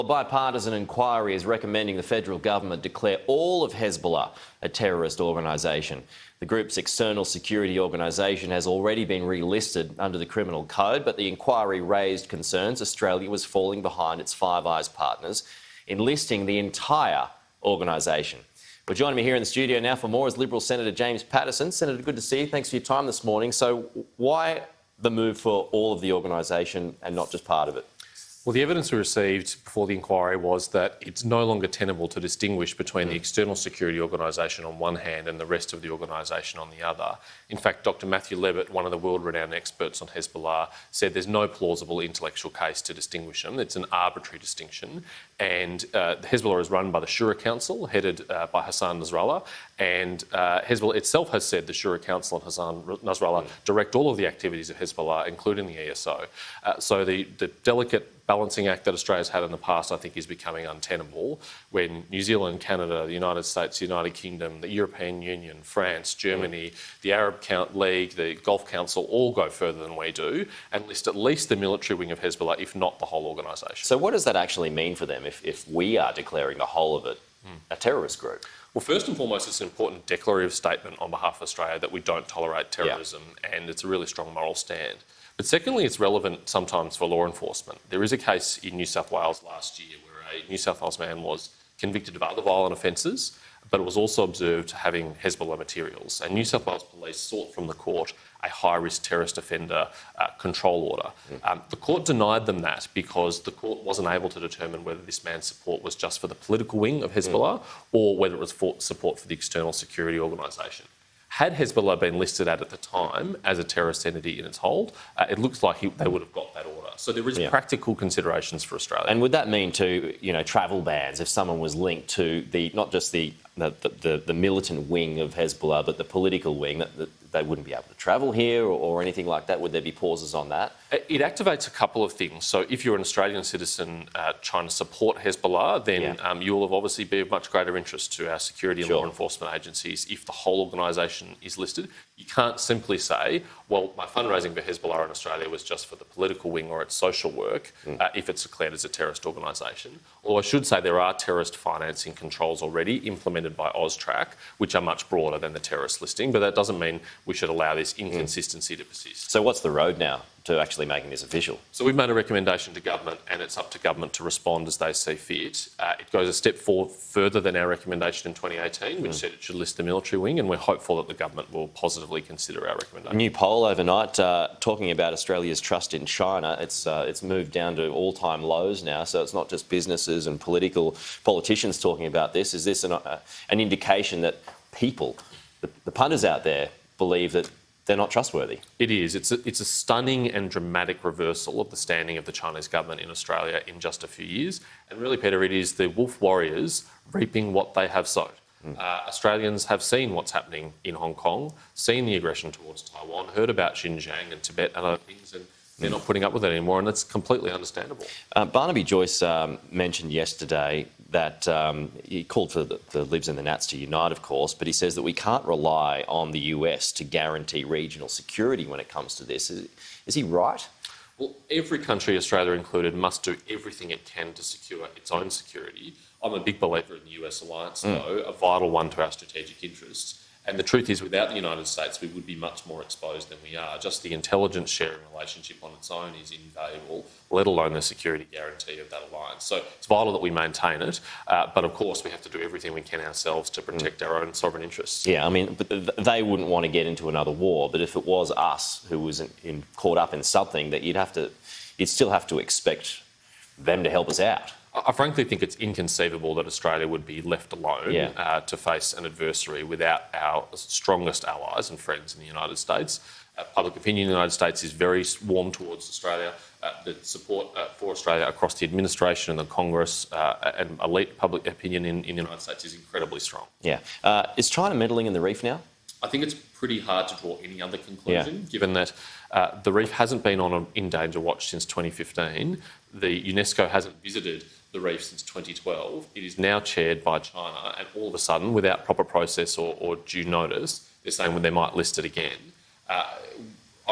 A bipartisan inquiry is recommending the federal government declare all of Hezbollah a terrorist organisation. The group's external security organisation has already been relisted under the criminal code, but the inquiry raised concerns Australia was falling behind its Five Eyes partners in listing the entire organisation. Well, joining me here in the studio now for more is Liberal Senator James Paterson. Senator, good to see you. Thanks for your time this morning. So why the move for all of the organisation and not just part of it? Well, the evidence we received before the inquiry was that it's no longer tenable to distinguish between the external security organisation on one hand and the rest of the organisation on the other. In fact, Dr Matthew Levitt, one of the world-renowned experts on Hezbollah, said there's no plausible intellectual case to distinguish them. It's an arbitrary distinction. And Hezbollah is run by the Shura Council, headed by Hassan Nasrallah, and Hezbollah itself has said the Shura Council and Hassan Nasrallah direct all of the activities of Hezbollah, including the ESO. So the delicate balancing act that Australia's had in the past, I think, is becoming untenable when New Zealand, Canada, the United States, the United Kingdom, the European Union, France, Germany, the Arab League, the Gulf Council all go further than we do and list at least the military wing of Hezbollah, if not the whole organisation. So what does that actually mean for them if we are declaring the whole of it a terrorist group? Well, first and foremost, it's an important declarative statement on behalf of Australia that we don't tolerate terrorism, and it's a really strong moral stand. But secondly, it's relevant sometimes for law enforcement. There is a case in New South Wales last year where a New South Wales man was convicted of other violent offences, but was also observed having Hezbollah materials. And New South Wales police sought from the court a high-risk terrorist offender control order. The court denied them that because the court wasn't able to determine whether this man's support was just for the political wing of Hezbollah or whether it was for support for the external security organisation. Had Hezbollah been listed at the time as a terrorist entity in its hold, it looks like they would have got that order. So there is practical considerations for Australia. And would that mean too, travel bans if someone was linked to not just the militant wing of Hezbollah, but the political wing, that they wouldn't be able to travel here or anything like that? Would there be pauses on that? It activates a couple of things. So if you're an Australian citizen trying to support Hezbollah, then you will obviously be of much greater interest to our security and law enforcement agencies if the whole organisation is listed. You can't simply say, well, my fundraising for Hezbollah in Australia was just for the political wing or its social work if it's declared as a terrorist organisation. Or I should say there are terrorist financing controls already implemented by AUSTRAC, which are much broader than the terrorist listing, but that doesn't mean we should allow this inconsistency to persist. So what's the road now to actually making this official? So we've made a recommendation to government, and it's up to government to respond as they see fit. It goes a step further than our recommendation in 2018, which said it should list the military wing, and we're hopeful that the government will positively consider our recommendation. A new poll overnight talking about Australia's trust in China. It's moved down to all-time lows now, so it's not just businesses and politicians talking about this. Is this an indication that people, the punters out there, believe that they're not trustworthy? It is. It's a stunning and dramatic reversal of the standing of the Chinese government in Australia in just a few years. And really, Peter, it is the wolf warriors reaping what they have sowed. Australians have seen what's happening in Hong Kong, seen the aggression towards Taiwan, heard about Xinjiang and Tibet and other things, and they're not putting up with it anymore, and it's completely understandable. Barnaby Joyce mentioned yesterday that he called for the Libs and the Nats to unite, of course, but he says that we can't rely on the US to guarantee regional security when it comes to this. Is he right? Well, every country, Australia included, must do everything it can to secure its own security. I'm a big believer in the US alliance, though, a vital one to our strategic interests. And the truth is, without the United States, we would be much more exposed than we are. Just the intelligence sharing relationship on its own is invaluable, let alone the security guarantee of that alliance. So it's vital that we maintain it. But of course, we have to do everything we can ourselves to protect our own sovereign interests. Yeah, I mean, but they wouldn't want to get into another war. But if it was us who was caught up in something, that you'd still have to expect them to help us out. I frankly think it's inconceivable that Australia would be left alone to face an adversary without our strongest allies and friends in the United States. Public opinion in the United States is very warm towards Australia. The support for Australia across the administration and the Congress and elite public opinion in the United States is incredibly strong. Yeah. Is China meddling in the reef now? I think it's pretty hard to draw any other conclusion, given that the reef hasn't been on an in danger watch since 2015. The UNESCO hasn't visited the reef since 2012. It is now chaired by China, and all of a sudden, without proper process or due notice, they're saying they might list it again.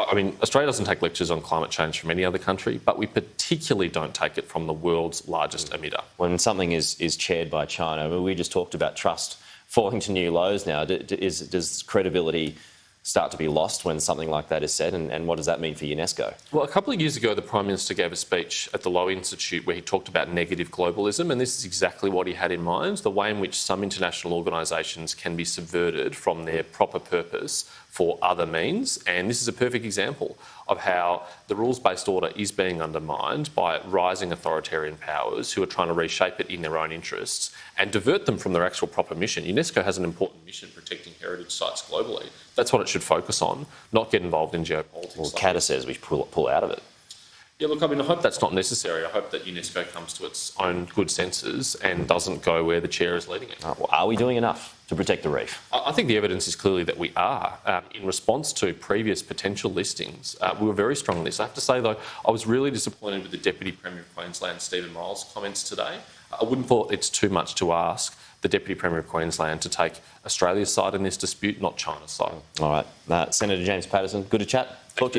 I mean, Australia doesn't take lectures on climate change from any other country, but we particularly don't take it from the world's largest emitter. When something is chaired by China, I mean, we just talked about trust falling to new lows now. Does credibility start to be lost when something like that is said, and what does that mean for UNESCO? Well, a couple of years ago, the Prime Minister gave a speech at the Lowe Institute where he talked about negative globalism, and this is exactly what he had in mind, the way in which some international organisations can be subverted from their proper purpose for other means. And this is a perfect example of how the rules-based order is being undermined by rising authoritarian powers who are trying to reshape it in their own interests and divert them from their actual proper mission. UNESCO has an important mission protecting heritage sites globally. That's what it should focus on, not get involved in geopolitics. Well, Qatar says we pull out of it. Yeah, look, I mean, I hope that's not necessary. I hope that UNESCO comes to its own good senses and doesn't go where the chair is leading it. Well, are we doing enough to protect the reef? I think the evidence is clearly that we are. In response to previous potential listings, we were very strong on this. I have to say, though, I was really disappointed with the Deputy Premier of Queensland, Stephen Miles' comments today. I wouldn't thought it's too much to ask the Deputy Premier of Queensland to take Australia's side in this dispute, not China's side. All right. Senator James Paterson, good to chat. Talk to you